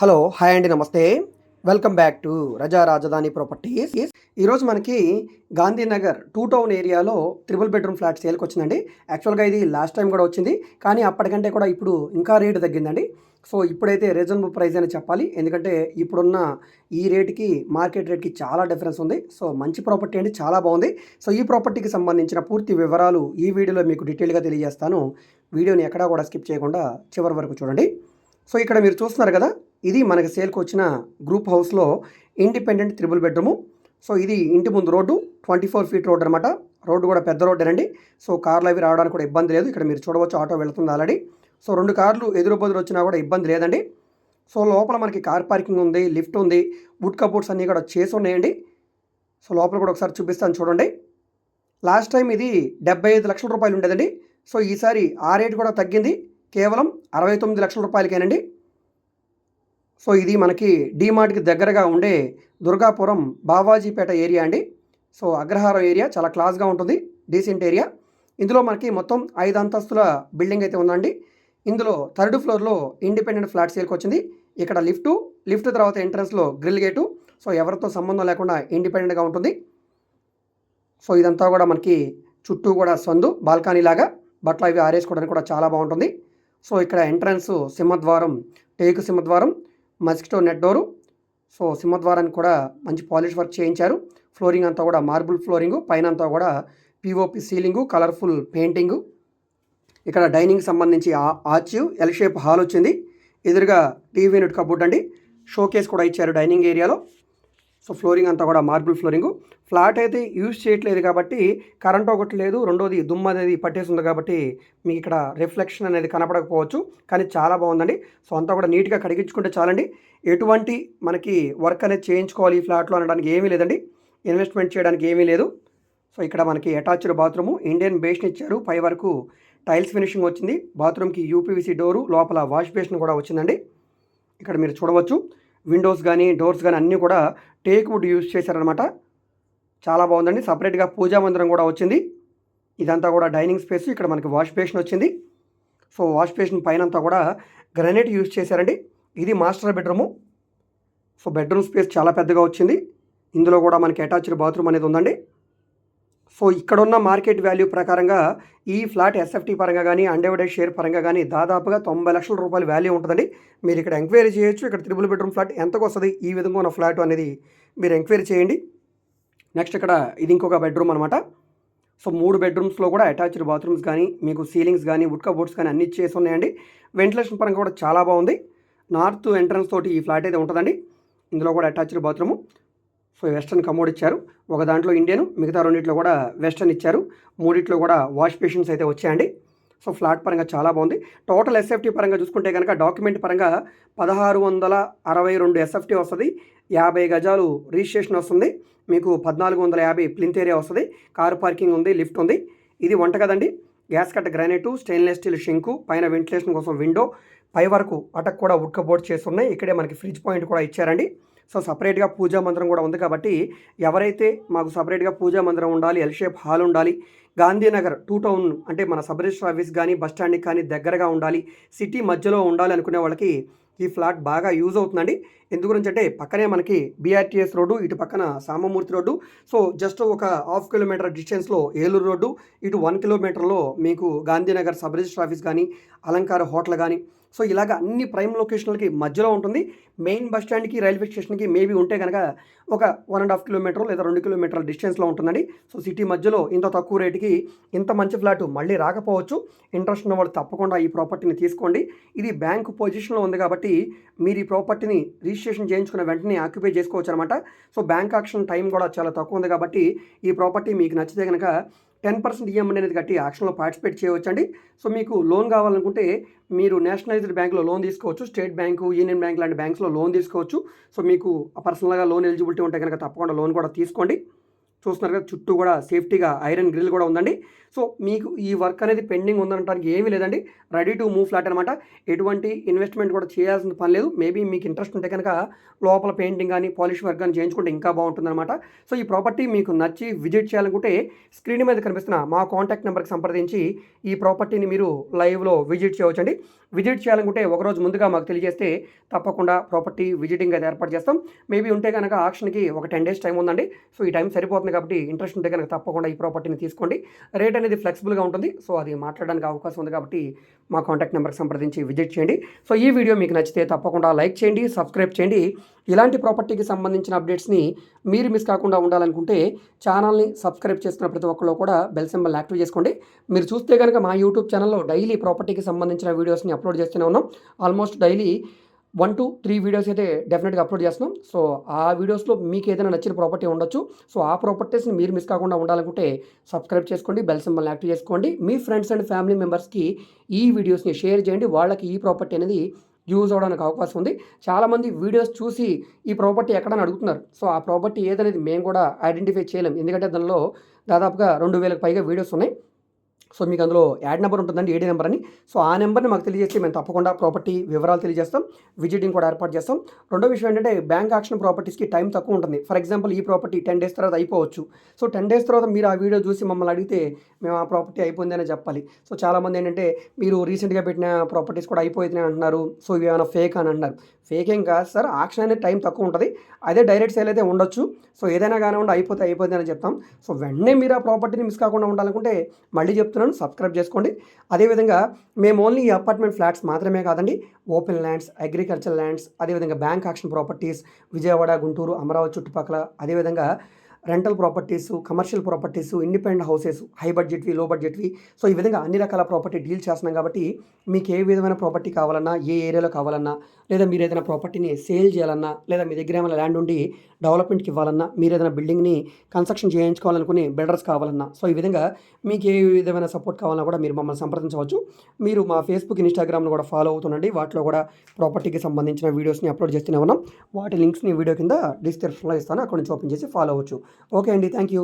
Hello hi అండి నమస్తే. Welcome back to రజా రాజధాని ప్రాపర్టీస్. ఈరోజు మనకి గాంధీనగర్ టూ టౌన్ ఏరియాలో త్రిబుల్ బెడ్రూమ్ ఫ్లాట్ సేల్కి వచ్చిందండి. యాక్చువల్గా ఇది లాస్ట్ టైం కూడా వచ్చింది, కానీ అప్పటికంటే కూడా ఇప్పుడు ఇంకా రేటు తగ్గిందండి. సో ఇప్పుడైతే రీజనబుల్ ప్రైస్ అని చెప్పాలి, ఎందుకంటే ఇప్పుడున్న ఈ రేటుకి మార్కెట్ రేట్కి చాలా డిఫరెన్స్ ఉంది. సో మంచి ప్రాపర్టీ అండి, చాలా బాగుంది. సో ఈ ప్రాపర్టీకి సంబంధించిన పూర్తి వివరాలు ఈ వీడియోలో మీకు డీటెయిల్గా తెలియజేస్తాను. వీడియోని ఎక్కడా కూడా స్కిప్ చేయకుండా చివరి వరకు చూడండి. సో ఇక్కడ మీరు చూస్తున్నారు కదా, ఇది మనకి సేల్కి వచ్చిన గ్రూప్ హౌస్లో ఇండిపెండెంట్ త్రిబుల్ బెడ్రూము. సో ఇది ఇంటి ముందు రోడ్డు 24 ఫీట్ రోడ్ అనమాట. రోడ్డు కూడా పెద్ద రోడ్డేనండి. సో కార్లు అవి రావడానికి కూడా ఇబ్బంది లేదు. ఇక్కడ మీరు చూడవచ్చు, ఆటో వెళుతుంది ఆల్రెడీ. సో 2 కార్లు ఎదురు బదులు వచ్చినా కూడా ఇబ్బంది లేదండి. సో లోపల మనకి కార్ పార్కింగ్ ఉంది, లిఫ్ట్ ఉంది, వుడ్ కబోర్డ్స్ అన్నీ కూడా చేసి ఉన్నాయండి. సో లోపల కూడా ఒకసారి చూపిస్తాను చూడండి. లాస్ట్ టైం ఇది 75 లక్షల రూపాయలు ఉండేదండి. సో ఈసారి ఆ రేటు కూడా తగ్గింది, కేవలం 69 లక్షల రూపాయలకేనండి. సో ఇది మనకి డీమార్ట్కి దగ్గరగా ఉండే దుర్గాపురం బావాజీపేట ఏరియా అండి. సో అగ్రహారం ఏరియా చాలా క్లాస్గా ఉంటుంది, డీసెంట్ ఏరియా. ఇందులో మనకి మొత్తం 5 అంతస్తుల బిల్డింగ్ అయితే ఉందండి. ఇందులో 3rd ఫ్లోర్లో ఇండిపెండెంట్ ఫ్లాట్ సేల్కి వచ్చింది. ఇక్కడ లిఫ్ట్ తర్వాత ఎంట్రన్స్లో గ్రిల్ గేటు. సో ఎవరితో సంబంధం లేకుండా ఇండిపెండెంట్గా ఉంటుంది. సో ఇదంతా కూడా మనకి చుట్టూ కూడా సందు బాల్కనీ లాగా, బట్టలు అవి ఆరేసుకోవడానికి కూడా చాలా బాగుంటుంది. సో ఇక్కడ ఎంట్రన్స్ సింహద్వారం, టేకు సింహద్వారం, మస్కిటో నెట్ డోరు. సో సింహద్వారానికి కూడా మంచి పాలిష్ వర్క్ చేయించారు. ఫ్లోరింగ్ అంతా కూడా మార్బుల్ ఫ్లోరింగు, పైన అంతా కూడా పిఓపి సీలింగు, కలర్ఫుల్ పెయింటింగు. ఇక్కడ డైనింగ్ సంబంధించి ఆర్చ్ ఎల్ షేప్ హాల్ వచ్చింది. ఎదురుగా టీవీ యూనిట్ కబోర్డ్ అండి. షోకేస్ కూడా ఇచ్చారు డైనింగ్ ఏరియాలో. సో ఫ్లోరింగ్ అంతా కూడా మార్బుల్ ఫ్లోరింగు. ఫ్లాట్ అయితే యూజ్ చేయట్లేదు కాబట్టి కరెంట్ ఒకటి లేదు, రెండోది దుమ్ము అనేది పట్టేసి ఉంది కాబట్టి మీకు ఇక్కడ రిఫ్లెక్షన్ అనేది కనపడకపోవచ్చు, కానీ చాలా బాగుందండి. సో అంతా కూడా నీట్గా కడిగించుకుంటే చాలండి. ఎటువంటి మనకి వర్క్ అనేది చేయించుకోవాలి ఈ ఫ్లాట్లో అనడానికి ఏమీ లేదండి, ఇన్వెస్ట్మెంట్ చేయడానికి ఏమీ లేదు. సో ఇక్కడ మనకి అటాచ్డ్ బాత్రూము, ఇండియన్ బేస్ని ఇచ్చారు, పై వరకు టైల్స్ ఫినిషింగ్ వచ్చింది. బాత్రూమ్కి యూపీవీసీ డోరు, లోపల వాష్ బేసిన్ కూడా వచ్చిందండి. ఇక్కడ మీరు చూడవచ్చు, విండోస్ కానీ డోర్స్ కానీ అన్నీ కూడా టేక్ వుడ్ యూజ్ చేశారనమాట. చాలా బాగుందండి. సపరేట్గా పూజా మందిరం కూడా వచ్చింది. ఇదంతా కూడా డైనింగ్ స్పేస్. ఇక్కడ మనకి వాష్ బేసిన్ వచ్చింది. సో వాష్ బేసిన్ పైన అంతా కూడా గ్రానైట్ యూజ్ చేశారండి. ఇది master bedroom. So bedroom space చాలా పెద్దగా వచ్చింది. ఇందులో కూడా మనకి అటాచ్డ్ బాత్రూమ్ అనేది ఉందండి. సో ఇక్కడున్న మార్కెట్ వాల్యూ ప్రకారంగా ఈ ఫ్లాట్ ఎస్ఎఫ్టీ పరంగా కానీ అన్డివైడెడ్ షేర్ పరంగా కానీ దాదాపుగా 90 లక్షల రూపాయల వాల్యూ ఉంటుందండి. మీరు ఇక్కడ ఎంక్వైరీ చేయొచ్చు. ఇక్కడ త్రిబుల్ బెడ్రూమ్ ఫ్లాట్ ఎంతకు వస్తుంది, ఈ విధంగా ఉన్న ఫ్లాట్ అనేది మీరు ఎంక్వైరీ చేయండి. నెక్స్ట్ ఇక్కడ ఇది ఇంకొక బెడ్రూమ్ అనమాట. సో 3 బెడ్రూమ్స్లో కూడా అటాచ్డ్ బాత్రూమ్స్ కానీ, మీకు సీలింగ్స్ కానీ, వుడ్ కబోర్డ్స్ కానీ అన్ని చేసి ఉన్నాయండి. వెంటిలేషన్ పరంగా కూడా చాలా బాగుంది. నార్త్ ఎంట్రన్స్ తోటి ఈ ఫ్లాట్ అయితే ఉంటుందండి. ఇందులో కూడా attached bathroom. So western commode ఇచ్చారు. ఒక దాంట్లో ఇండియన్, మిగతా రెండిట్లో కూడా వెస్టర్న్ ఇచ్చారు. మూడిట్లో కూడా వాష్ బేసిన్స్ అయితే వచ్చాయండి. సో ఫ్లాట్ పరంగా చాలా బాగుంది. టోటల్ ఎస్ఎఫ్టీ పరంగా చూసుకుంటే కనుక డాక్యుమెంట్ పరంగా 1662 ఎస్ఎఫ్టీ వస్తుంది. 50 గజాలు రిజిస్ట్రేషన్ వస్తుంది. మీకు 1450 ప్లింత్ ఏరియా వస్తుంది. కారు పార్కింగ్ ఉంది, లిఫ్ట్ ఉంది. ఇది వంట కదండి. Gas cut granite, stainless steel sink, పైన వెంటిలేషన్ కోసం విండో, పై వరకు అటక్ కూడా వుడ్ కబోర్డ్ చేస్తున్నాయి. ఇక్కడే మనకి ఫ్రిడ్జ్ పాయింట్ కూడా ఇచ్చారండి. సో సపరేట్గా పూజా మందిరం కూడా ఉంది కాబట్టి ఎవరైతే మాకు సపరేట్గా పూజా మందిరం ఉండాలి, ఎల్ షేప్ హాల్ ఉండాలి, గాంధీనగర్ టూ టౌన్ అంటే మన సబ్ రిజిస్టర్ ఆఫీస్ కానీ బస్ స్టాండ్కి కానీ దగ్గరగా ఉండాలి, సిటీ మధ్యలో ఉండాలి అనుకునే వాళ్ళకి ఈ ఫ్లాట్ బాగా యూజ్ అవుతుందండి. ఎందు గురించి అంటే పక్కనే మనకి బీఆర్టీఎస్ రోడ్డు, ఇటు పక్కన సామమూర్తి రోడ్డు. సో జస్ట్ ఒక ½ కిలోమీటర్ డిస్టెన్స్లో ఏలూరు రోడ్డు, ఇటు 1 కిలోమీటర్లో మీకు గాంధీనగర్ సబ్ రిజిస్టర్ ఆఫీస్ కానీ, అలంకార హోటల్ కానీ. సో ఇలాగ అన్ని ప్రైమ్ లొకేషన్లకి మధ్యలో ఉంటుంది. మెయిన్ బస్ స్టాండ్కి, రైల్వే స్టేషన్కి మేబీ ఉంటే కనుక ఒక 1.5 కిలోమీటర్ లేదా 2 కిలోమీటర్ల డిస్టెన్స్లో ఉంటుందండి. సో సిటీ మధ్యలో ఇంత తక్కువ రేటుకి ఇంత మంచి ఫ్లాట్ మళ్ళీ రాకపోవచ్చు. ఇంట్రెస్ట్ ఉన్న వాళ్ళు తప్పకుండా ఈ ప్రాపర్టీని తీసుకోండి. ఇది బ్యాంక్ పొజిషన్లో ఉంది కాబట్టి మీరు ఈ ప్రాపర్టీని రిజిస్ట్రేషన్ చేయించుకున్న వెంటనే ఆక్యుపై చేసుకోవచ్చు అనమాట. సో బ్యాంక్ ఆక్షన్ టైం కూడా చాలా తక్కువ ఉంది కాబట్టి ఈ ప్రాపర్టీ మీకు నచ్చితే కనుక 10% ఈఎంఐ అనేది కట్టి ఆక్షన్లో పార్టిసిపేట్ చేయవచ్చండి. సో మీకు లోన్ కావాలనుకుంటే మీరు నేషనలైజ్డ్ బ్యాంక్లో లోన్ తీసుకోవచ్చు, స్టేట్ బ్యాంకు, యూనియన్ బ్యాంక్ లాంటి బ్యాంక్స్లో లోన్ తీసుకోవచ్చు. సో మీకు పర్సనల్గా లోన్ ఎలిజిబిలిటీ ఉంటే కనుక తప్పకుండా లోన్ కూడా తీసుకోండి. చూస్తున్నారు కదా, చుట్టూ కూడా సేఫ్టీగా ఐరన్ గ్రిల్ కూడా ఉందండి. సో మీకు ఈ వర్క్ అనేది పెండింగ్ ఉందనడానికి ఏమీ లేదండి. రెడీ టు మూవ్ ఫ్లాట్ అనమాట. ఎటువంటి ఇన్వెస్ట్మెంట్ కూడా చేయాల్సిన పని లేదు. మేబీ మీకు ఇంట్రెస్ట్ ఉంటే కనుక లోపల పెయింటింగ్ కానీ పాలిష్ వర్క్ కానీ చేయించుకుంటే ఇంకా బాగుంటుందన్నమాట. సో ఈ ప్రాపర్టీ మీకు నచ్చి విజిట్ చేయాలనుకుంటే స్క్రీన్ మీద కనిపిస్తున్న మా కాంటాక్ట్ నెంబర్కి సంప్రదించి ఈ ప్రాపర్టీని మీరు లైవ్లో విజిట్ చేయవచ్చండి. విజిట్ చేయాలనుకుంటే ఒకరోజు ముందుగా మాకు తెలియజేస్తే తప్పకుండా ప్రాపర్టీ విజిటింగ్ అయితే ఏర్పాటు చేస్తాం. మేబీ ఉంటే కనుక ఆక్షన్కి ఒక 10 days టైం ఉందండి. సో ఈ టైం సరిపోతుంది కాబట్టి ఇంట్రెస్ట్ ఉంటే కనుక తప్పకుండా ఈ ప్రాపర్టీని తీసుకోండి. రేట్ అనేది ఫ్లెక్సిబుల్గా ఉంటుంది. సో అది మాట్లాడడానికి అవకాశం ఉంది కాబట్టి మా కాంటాక్ట్ నెంబర్కి సంప్రదించి విజిట్ చేయండి. సో ఈ వీడియో మీకు నచ్చితే తప్పకుండా లైక్ చేయండి, సబ్స్క్రైబ్ చేయండి. ఇలాంటి ప్రాపర్టీకి సంబంధించిన అప్డేట్స్ని మీరు మిస్ కాకుండా ఉండాలనుకుంటే ఛానల్ని సబ్స్క్రైబ్ చేసుకున్న ప్రతి ఒక్కరు కూడా బెల్ సింబల్ యాక్టివ్ చేసుకోండి. మీరు చూస్తే కనుక మా యూట్యూబ్ ఛానల్లో డైలీ ప్రాపర్టీకి సంబంధించిన వీడియోస్ని అప్లోడ్ చేస్తూనే ఉన్నాం. ఆల్మోస్ట్ డైలీ 1 to 3 వీడియోస్ అయితే డెఫినెట్గా అప్లోడ్ చేస్తున్నాం. సో ఆ వీడియోస్లో మీకు ఏదైనా నచ్చిన ప్రాపర్టీ ఉండొచ్చు. సో ఆ ప్రాపర్టీస్ని మీరు మిస్ కాకుండా ఉండాలనుకుంటే సబ్స్క్రైబ్ చేసుకోండి, బెల్ సింబల్ని యాక్టివ్ చేసుకోండి. మీ ఫ్రెండ్స్ అండ్ ఫ్యామిలీ మెంబర్స్కి ఈ వీడియోస్ని షేర్ చేయండి. వాళ్ళకి ఈ ప్రాపర్టీ అనేది యూజ్ అవడానికి అవకాశం ఉంది. చాలామంది వీడియోస్ చూసి ఈ ప్రాపర్టీ ఎక్కడని అడుగుతున్నారు. సో ఆ ప్రాపర్టీ ఏదనేది మేము కూడా ఐడెంటిఫై చేయలేం. ఎందుకంటే దానిలో దాదాపుగా 2000కి పైగా వీడియోస్ ఉన్నాయి. సో మీకు అందులో యాడ్ నెంబర్ ఉంటుందండి, ఏడీ నెంబర్ అని. సో ఆ నెంబర్ని మాకు తెలియజేస్తే మేము తప్పకుండా ప్రాపర్టీ వివరాలు తెలియజేస్తాం, విజిటింగ్ కూడా ఏర్పాటు చేస్తాం. రెండో విషయం ఏంటంటే బ్యాంక్ ఆక్షన్ ప్రాపర్టీస్కి టైం తక్కువ ఉంటుంది. ఫర్ ఎగ్జాంపుల్ ఈ ప్రాపర్టీ 10 days తర్వాత అయిపోవచ్చు. సో 10 days తర్వాత మీరు ఆ వీడియో చూసి మమ్మల్ని అడిగితే మేము ఆ ప్రాపర్టీ అయిపోయిందని చెప్పాలి. సో చాలామంది ఏంటంటే మీరు రీసెంట్గా పెట్టిన ప్రాపర్టీస్ కూడా అయిపోతున్నాయి అంటున్నారు. సో ఇవి ఏమైనా ఫేక్ అని అంటున్నారు. ఫేక్ ఏం కాదు సార్, ఆక్షన్ అనేది టైం తక్కువ ఉంటుంది. అదే డైరెక్ట్ సేల్ అయితే ఉండొచ్చు. సో ఏదైనా కానివ్వండి అయిపోయింది అని చెప్తాం. సో వెంటనే మీరు ఆ ప్రాపర్టీని మిస్ కాకుండా ఉండాలనుకుంటే మళ్ళీ చెప్తున్నాను, సబ్స్క్రైబ్ చేసుకోండి. అదేవిధంగా మేము ఓన్లీ ఈ అపార్ట్మెంట్ ఫ్లాట్స్ మాత్రమే కాదండి, ఓపెన్ ల్యాండ్స్, అగ్రికల్చర్ ల్యాండ్స్, అదేవిధంగా bank auction properties Vijayawada, Guntur, Amaravati చుట్టుపక్కల, అదేవిధంగా rental properties, commercial properties, independent houses, high బడ్జెట్వి, లో బడ్జెట్వి, సో ఈ విధంగా అన్ని రకాల ప్రాపర్టీ డీల్ చేస్తున్నాం. కాబట్టి మీకు ఏ విధమైన ప్రాపర్టీ కావాలన్నా, ఏ ఏరియాలో కావాలన్నా, లేదా మీరు ఏదైనా ప్రాపర్టీని సేల్ చేయాలన్నా, లేదా మీ దగ్గర ఏమైనా ల్యాండ్ ఉండి డెవలప్మెంట్కి ఇవ్వాలన్నా, మీరు ఏదైనా బిల్డింగ్ని కన్స్ట్రక్షన్ చేయించుకోవాలనుకుని బిల్డర్స్ కావాలన్నా, సో ఈ విధంగా మీకు ఏ విధమైన సపోర్ట్ కావాలన్నా కూడా మీరు మమ్మల్ని సంప్రదించవచ్చు. మీరు మా ఫేస్బుక్, ఇన్స్టాగ్రామ్ను కూడా ఫాలో అవుతుండండి. వాటిలో కూడా ప్రాపర్టీకి సంబంధించిన వీడియోస్ని అప్లోడ్ చేస్తూనే ఉన్నాం. వాటి లింక్స్ని వీడియో కింద డిస్క్రిప్షన్లో ఇస్తాను, అక్కడ నుంచి ఓపెన్ చేసి ఫాలో అవ్వచ్చు. ఓకే అండి, థ్యాంక్ యూ.